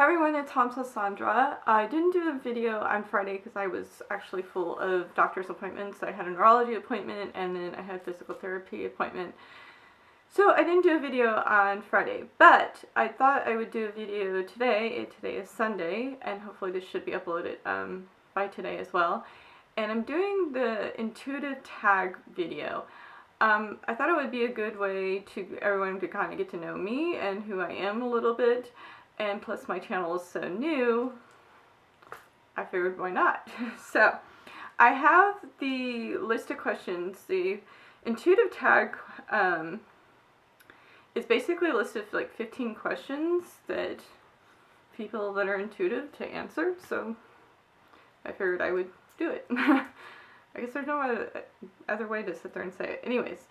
Hi everyone, it's Sandra. I didn't do a video on Friday because I was actually full of doctor's appointments. I had a neurology appointment and then I had a physical therapy appointment. So I didn't do a video on Friday, but I thought I would do a video today. Today is Sunday and hopefully this should be uploaded by today as well. And I'm doing the intuitive tag video. I thought it would be a good way to everyone to kind of get to know me and who I am a little bit. And plus my channel is so new, I figured why not. So I have the list of questions. The intuitive tag is basically a list of like 15 questions that people that are intuitive to answer. So I figured I would do it. I guess there's no other way to sit there and say it. Anyways,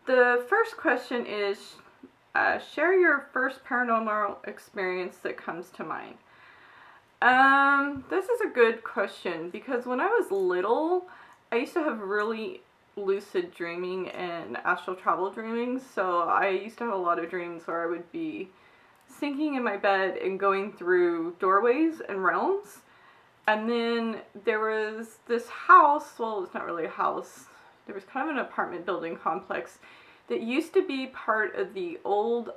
the first question is, share your first paranormal experience that comes to mind. This is a good question because when I was little, I used to have really lucid dreaming and astral travel dreaming. So I used to have a lot of dreams where I would be sinking in my bed and going through doorways and realms. And then there was this house, well, it's not really a house. There was kind of an apartment building complex that used to be part of the old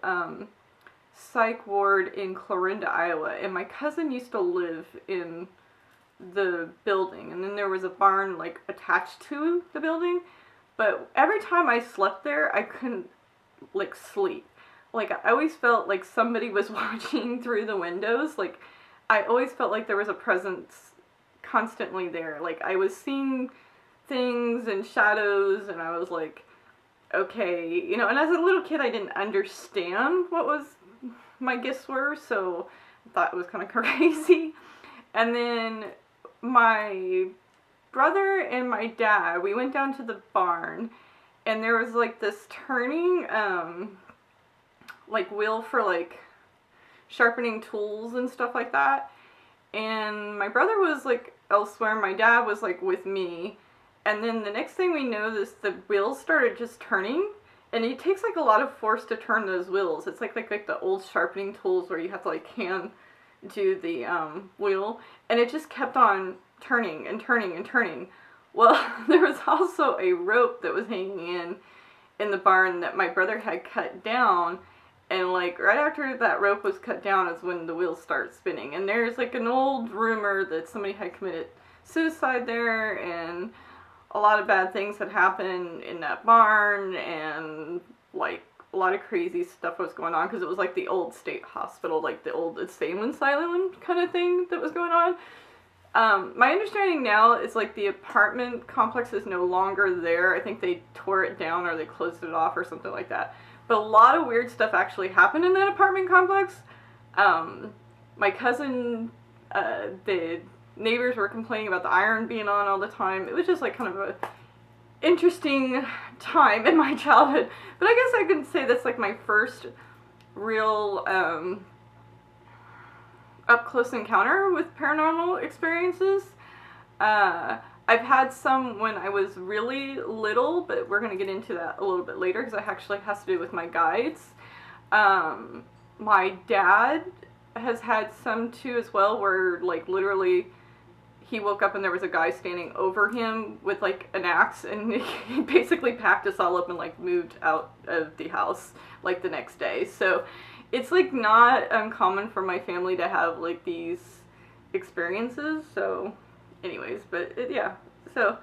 psych ward in Clarinda, Iowa, and my cousin used to live in the building, and then there was a barn like attached to the building, but every time I slept there, I couldn't like sleep. Like I always felt like somebody was watching through the windows. Like I always felt like there was a presence constantly there. Like I was seeing things and shadows, and I was like, okay, you know, and as a little kid I didn't understand what was my gifts were, so I thought it was kind of crazy. And then my brother and my dad, we went down to the barn, and there was like this turning like wheel for like sharpening tools and stuff like that, and my brother was like elsewhere, my dad was like with me. And then the next thing we know, the wheels started just turning, and it takes like a lot of force to turn those wheels. It's like the old sharpening tools where you have to like hand do the wheel, and it just kept on turning and turning and turning. Well, there was also a rope that was hanging in the barn that my brother had cut down, and like right after that rope was cut down is when the wheels start spinning. And there's like an old rumor that somebody had committed suicide there, and a lot of bad things had happened in that barn, and like a lot of crazy stuff was going on because it was like the old state hospital, like the old insane asylum kind of thing that was going on. My understanding now is like the apartment complex is no longer there. I think they tore it down or they closed it off or something like that. But a lot of weird stuff actually happened in that apartment complex. My cousin, the neighbors were complaining about the iron being on all the time. It was just like kind of a interesting time in my childhood. But I guess I could say that's like my first real up close encounter with paranormal experiences. I've had some when I was really little, but we're going to get into that a little bit later because it actually has to do with my guides. My dad has had some too as well, where like literally he woke up and there was a guy standing over him with like an axe, and he basically packed us all up and like moved out of the house like the next day. So it's like not uncommon for my family to have like these experiences. So anyways, but yeah, so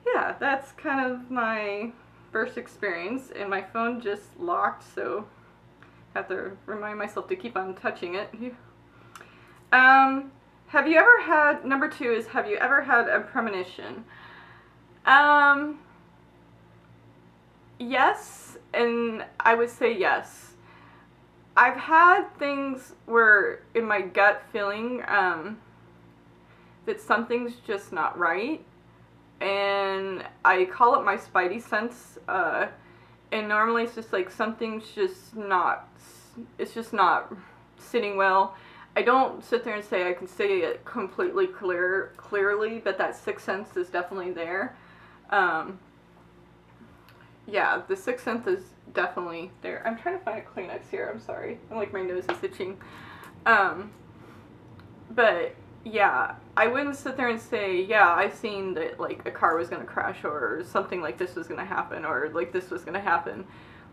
yeah, that's kind of my first experience. And my phone just locked, so I have to remind myself to keep on touching it. Have you ever had, number 2 is, have you ever had a premonition? Yes, and I would say yes. I've had things where in my gut feeling that something's just not right, and I call it my spidey sense, and normally it's just like something's just not, it's just not sitting well. I don't sit there and say I can say it completely clearly, but that sixth sense is definitely there. Yeah, the sixth sense definitely there. I'm trying to find a Kleenex here. I'm sorry. I'm like, my nose is itching. But yeah, I wouldn't sit there and say, yeah, I seen that like a car was gonna crash or something like this was gonna happen or like this was gonna happen.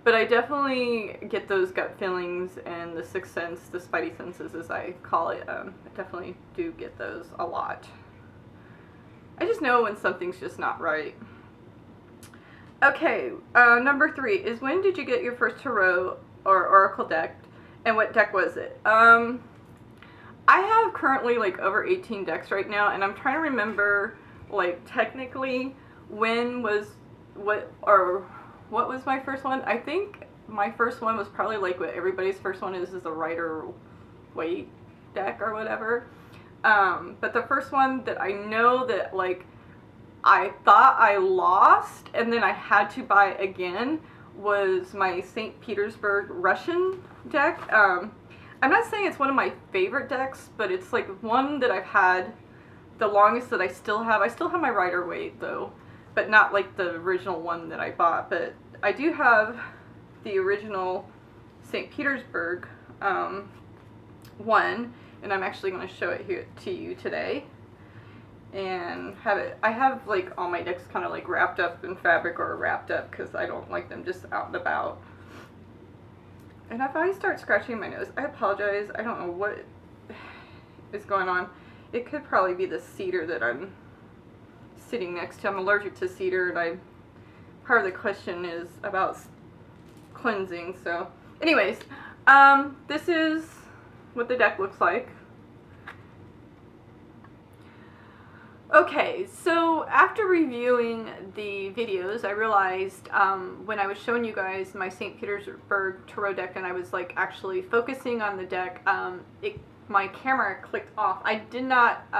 But I definitely get those gut feelings and the sixth sense, the spidey senses as I call it. I definitely do get those a lot. I just know when something's just not right. Okay, number 3 is, when did you get your first tarot or oracle deck, and what deck was it? I have currently like over 18 decks right now, and I'm trying to remember like technically when was what was my first one. I think my first one was probably like what everybody's first one is a Rider-Waite deck or whatever. But the first one that I know that like I thought I lost and then I had to buy again was my St. Petersburg Russian deck. I'm not saying it's one of my favorite decks, but it's like one that I've had the longest that I still have. I still have my Rider-Waite though, but not like the original one that I bought. But I do have the original St. Petersburg one, and I'm actually going to show it here to you today. And have it, I have like all my decks kind of like wrapped up in fabric or wrapped up because I don't like them just out and about. And if I start scratching my nose, I apologize. I don't know what is going on. It could probably be the cedar that I'm sitting next to. I'm allergic to cedar, and part of the question is about cleansing. So anyways, this is what the deck looks like. Okay, so after reviewing the videos, I realized when I was showing you guys my St. Petersburg Tarot deck and I was like actually focusing on the deck, my camera clicked off. I did not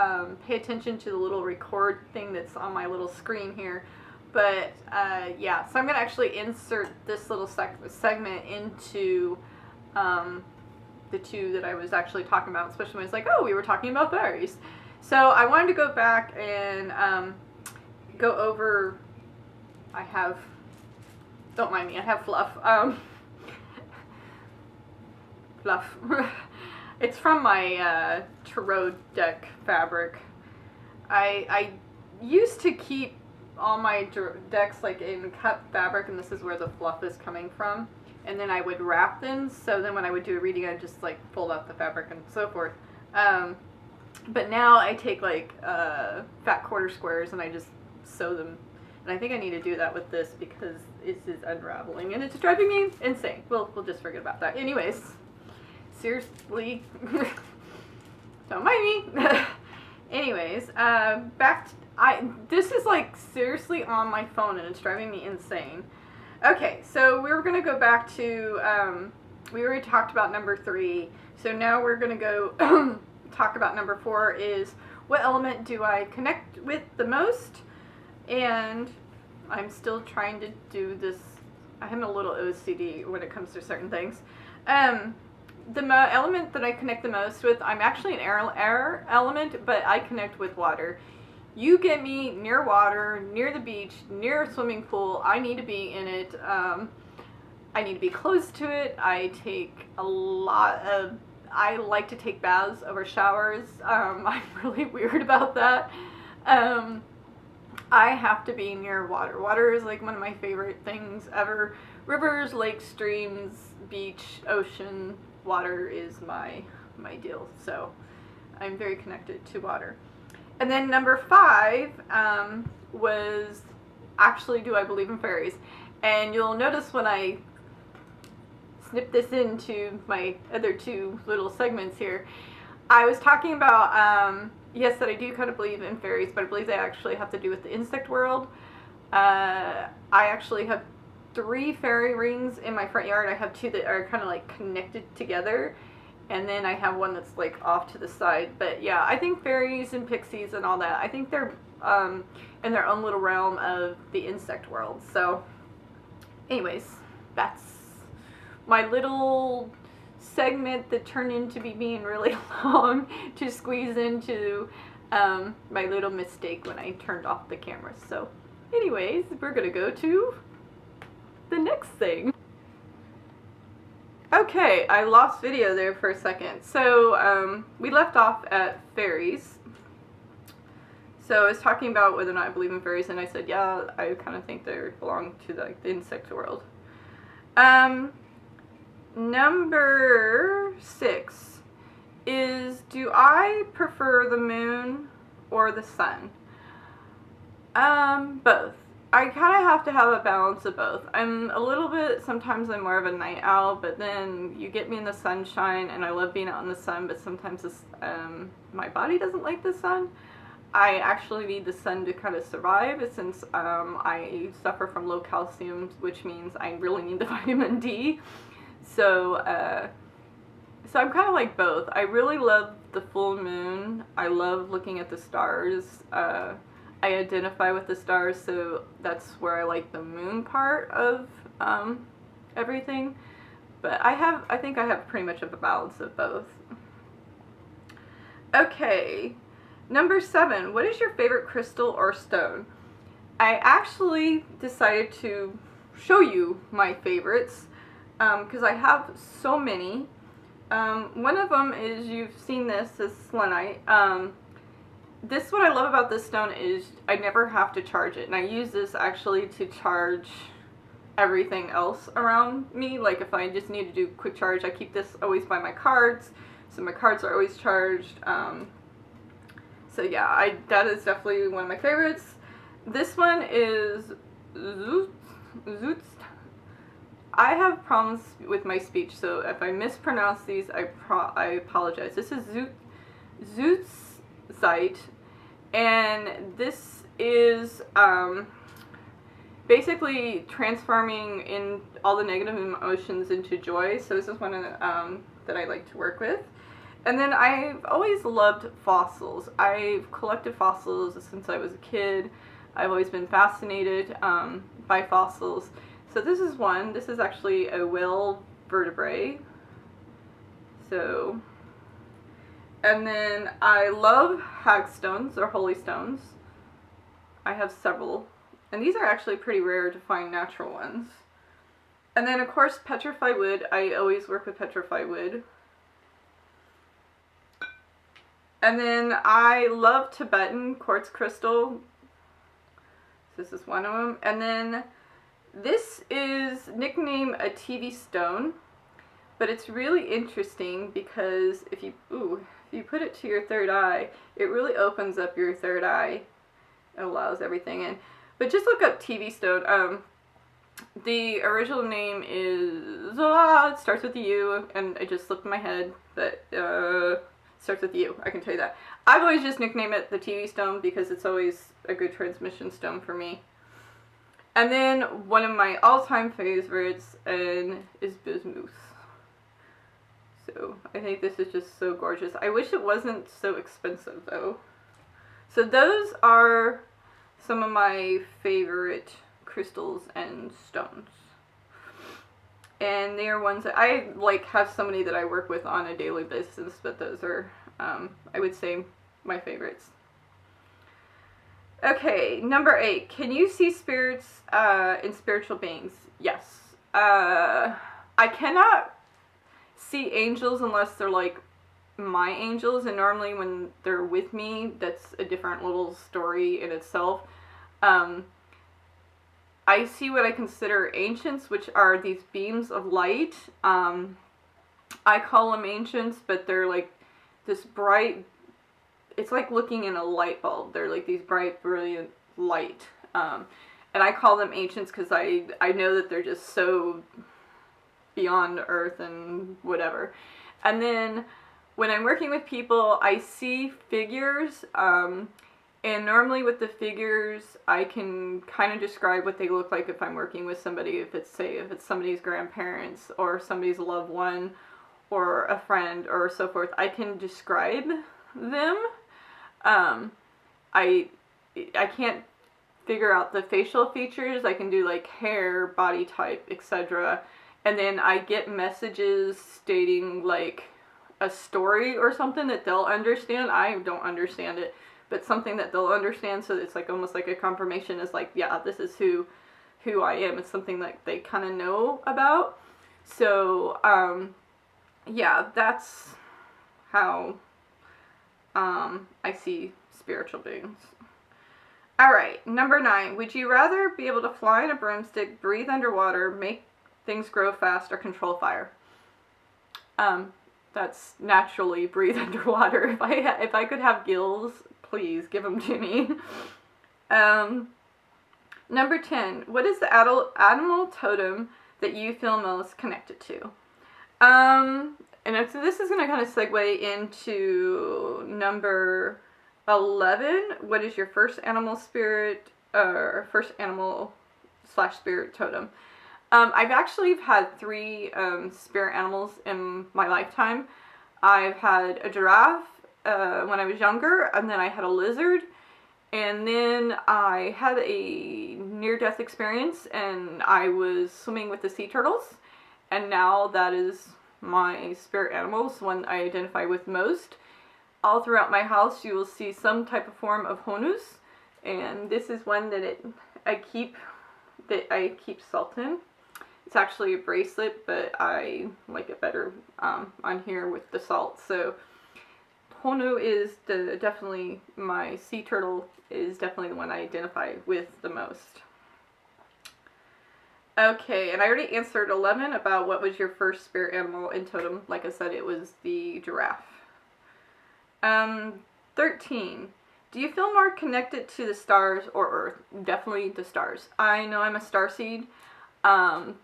pay attention to the little record thing that's on my little screen here, but yeah, so I'm going to actually insert this little segment into the two that I was actually talking about, especially when it's like, oh, we were talking about fairies. So I wanted to go back and go over, don't mind me, I have fluff. Fluff. It's from my tarot deck fabric. I used to keep all my decks like in cut fabric, and this is where the fluff is coming from. And then I would wrap them, so then when I would do a reading, I'd just like fold out the fabric and so forth. But now I take like fat quarter squares and I just sew them. And I think I need to do that with this because it is unraveling and it's driving me insane. We'll just forget about that. Anyways, seriously, don't mind me. Anyways, this is like seriously on my phone and it's driving me insane. Okay, so we were going to go back to, we already talked about number 3. So now we're going to go talk about number 4 is, what element do I connect with the most? And I'm still trying to do this. I'm a little OCD when it comes to certain things. The element that I connect the most with, I'm actually an air element, but I connect with water. You get me near water, near the beach, near a swimming pool, I need to be in it. I need to be close to it. I like to take baths over showers. I'm really weird about that. I have to be near water. Water is like one of my favorite things ever. Rivers, lakes, streams, beach, ocean, water is my deal. So I'm very connected to water. And then number 5 was actually, do I believe in fairies? And you'll notice when I snip this into my other 2 little segments here, I was talking about, yes, that I do kind of believe in fairies, but I believe they actually have to do with the insect world. I actually have 3 fairy rings in my front yard. I have 2 that are kind of like connected together, and then I have one that's like off to the side. But yeah, I think fairies and pixies and all that, I think they're in their own little realm of the insect world. So anyways, that's my little segment that turned into being really long to squeeze into my little mistake when I turned off the camera. So anyways, we're gonna go to the next thing. Okay, I lost video there for a second. So, we left off at fairies. So I was talking about whether or not I believe in fairies, and I said, yeah, I kind of think they belong to the insect world. Number 6 is, do I prefer the moon or the sun? Both. I kind of have to have a balance of both. Sometimes I'm more of a night owl, but then you get me in the sunshine, and I love being out in the sun, but sometimes my body doesn't like the sun. I actually need the sun to kind of survive, since I suffer from low calcium, which means I really need the vitamin D. So I'm kind of like both. I really love the full moon. I love looking at the stars. I identify with the stars, so that's where I like the moon part of everything. But I think I have pretty much of a balance of both. Okay, number 7. What is your favorite crystal or stone? I actually decided to show you my favorites because I have so many. One of them is, you've seen this selenite. What I love about this stone is I never have to charge it, and I use this actually to charge everything else around me. Like if I just need to do quick charge, I keep this always by my cards, so my cards are always charged. So yeah, that is definitely one of my favorites. This one is Zoots. I have problems with my speech, so if I mispronounce these, I apologize. This is Zootsite, and this is basically transforming in all the negative emotions into joy. So this is one of the, that I like to work with. And then I've always loved fossils. I've collected fossils since I was a kid. I've always been fascinated by fossils. So this is one. This is actually a whale vertebrae. So, and then I love hagstones or holy stones. I have several. And these are actually pretty rare to find natural ones. And then of course petrified wood. I always work with petrified wood. And then I love Tibetan quartz crystal. This is one of them. And then this is nicknamed a TV stone, but it's really interesting because if you put it to your third eye, it really opens up your third eye and allows everything in. But just look up TV stone. The original name is, it starts with a U, and it just slipped in my head, but starts with U, I can tell you that. I've always just nicknamed it the TV stone because it's always a good transmission stone for me. And then one of my all-time favorites is bismuth. So I think this is just so gorgeous. I wish it wasn't so expensive though. So those are some of my favorite crystals and stones. And they are ones that I have so many that I work with on a daily basis, but those are, I would say, my favorites. Okay, number 8. Can you see spirits and spiritual beings? Yes. I cannot see angels unless they're like my angels, and normally when they're with me, that's a different little story in itself. I see what I consider ancients, which are these beams of light. I call them ancients, but they're like this bright, it's like looking in a light bulb. They're like these bright, brilliant light. And I call them ancients because I know that they're just so beyond Earth and whatever. And then when I'm working with people, I see figures. And normally with the figures, I can kind of describe what they look like if I'm working with somebody. If it's somebody's grandparents or somebody's loved one or a friend or so forth, I can describe them. I can't figure out the facial features. I can do like hair, body type, etc. And then I get messages stating like a story or something that they'll understand. I don't understand it, but something that they'll understand, so it's like almost like a confirmation is like, yeah, this is who I am. It's something that they kind of know about. So, yeah, that's how I see spiritual beings. Alright, number 9. Would you rather be able to fly in a broomstick, breathe underwater, make things grow fast, or control fire? That's naturally breathe underwater. If I could have gills, please give them to me. Number 10. What is the animal totem that you feel most connected to? And so this is going to kind of segue into number 11. What is your first animal spirit, or first animal / spirit totem? I've actually had 3 spirit animals in my lifetime. I've had a giraffe when I was younger, and then I had a lizard, and then I had a near-death experience, and I was swimming with the sea turtles, and now that is my spirit animals, one I identify with most. All throughout my house you will see some type of form of honus, and this is one that I keep salt in. It's actually a bracelet, but I like it better on here with the salt. So Honu is definitely my sea turtle, is definitely the one I identify with the most. Okay, and I already answered 11 about what was your first spirit animal in totem. Like I said, it was the giraffe. 13. Do you feel more connected to the stars or Earth? Definitely the stars. I know I'm a starseed.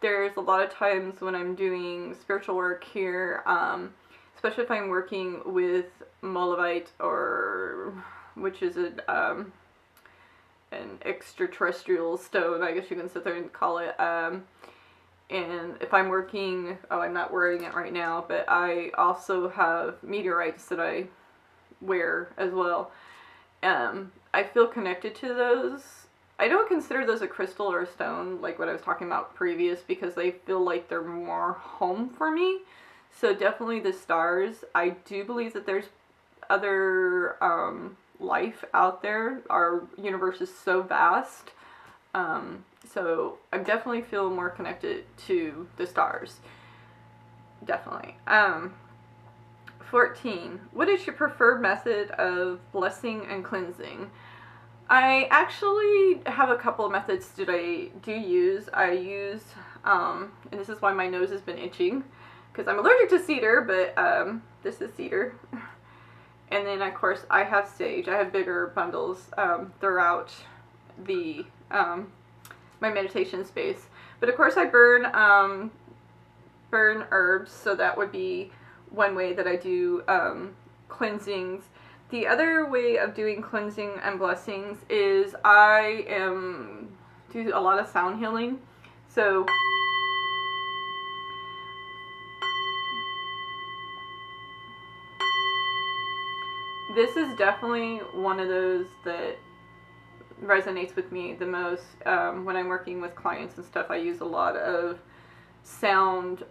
There's a lot of times when I'm doing spiritual work here, especially if I'm working with Molavite, or which is an extraterrestrial stone, I guess you can sit there and call it. And if I'm working, I'm not wearing it right now, but I also have meteorites that I wear as well. I feel connected to those. I don't consider those a crystal or a stone, like what I was talking about previous, because they feel like they're more home for me. So definitely the stars. I do believe that there's other life out there. Our universe is so vast. So I definitely feel more connected to the stars. Definitely. 14. What is your preferred method of blessing and cleansing? I actually have a couple of methods that I do use. I use, and this is why my nose has been itching, because I'm allergic to cedar, but this is cedar. And then, of course, I have sage. I have bigger bundles throughout the my meditation space. But of course, I burn herbs, so that would be one way that I do cleansings. The other way of doing cleansing and blessings is I do a lot of sound healing. So this is definitely one of those that resonates with me the most. When I'm working with clients and stuff, I use a lot of sound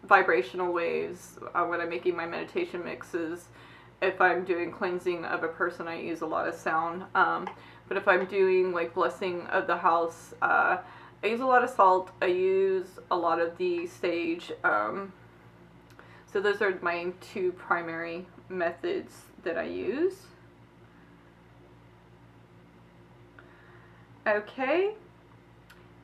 vibrational waves when I'm making my meditation mixes. If I'm doing cleansing of a person, I use a lot of sound. But if I'm doing like blessing of the house, I use a lot of salt. I use a lot of the sage. So those are my 2 primary methods that I use. Okay.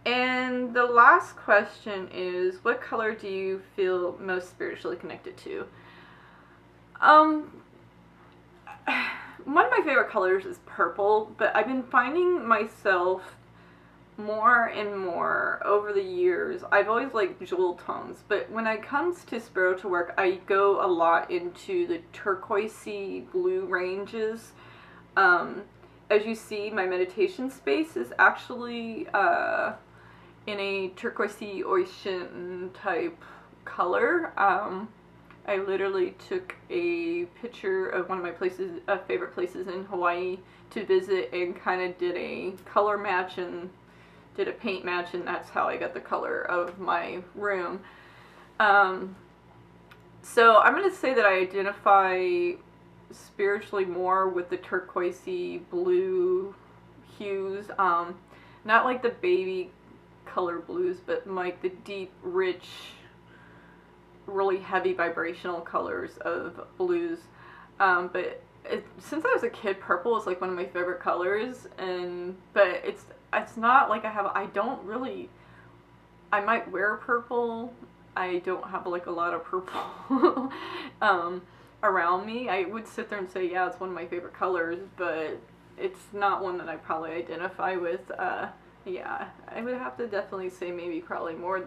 And the last question is, what color do you feel most spiritually connected to? One of my favorite colors is purple, but I've been finding myself more and more over the years. I've always liked jewel tones, but when it comes to spiritual work, I go a lot into the turquoisey blue ranges. As you see, my meditation space is actually in a turquoisey ocean type color. I literally took a picture of one of my favorite places in Hawaii to visit, and kind of did a color match and did a paint match, and that's how I got the color of my room. So I'm going to say that I identify spiritually more with the turquoisey blue hues, not like the baby color blues, but like the deep, rich, really heavy vibrational colors of blues. But since I was a kid, purple is like one of my favorite colors, but it's not like I don't really, I might wear purple. I don't have like a lot of purple around me. I would sit there and say, yeah, it's one of my favorite colors, but it's not one that I probably identify with. Yeah, I would have to definitely say maybe probably more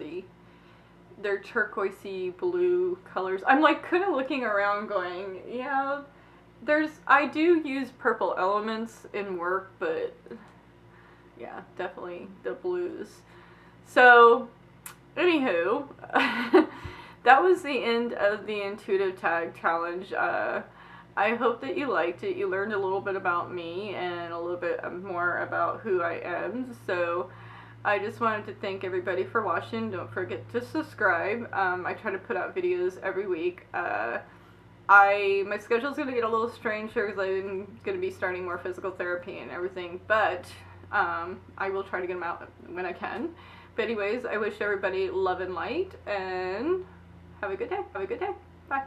their turquoisey blue colors. I'm like kind of looking around going, yeah, I do use purple elements in work, but yeah, definitely the blues. So, anywho, that was the end of the intuitive tag challenge. I hope that you liked it. You learned a little bit about me and a little bit more about who I am. So I just wanted to thank everybody for watching. Don't forget to subscribe. I try to put out videos every week. My schedule's going to get a little strange here because I'm going to be starting more physical therapy and everything, but I will try to get them out when I can. But anyways, I wish everybody love and light, and have a good day. Have a good day. Bye.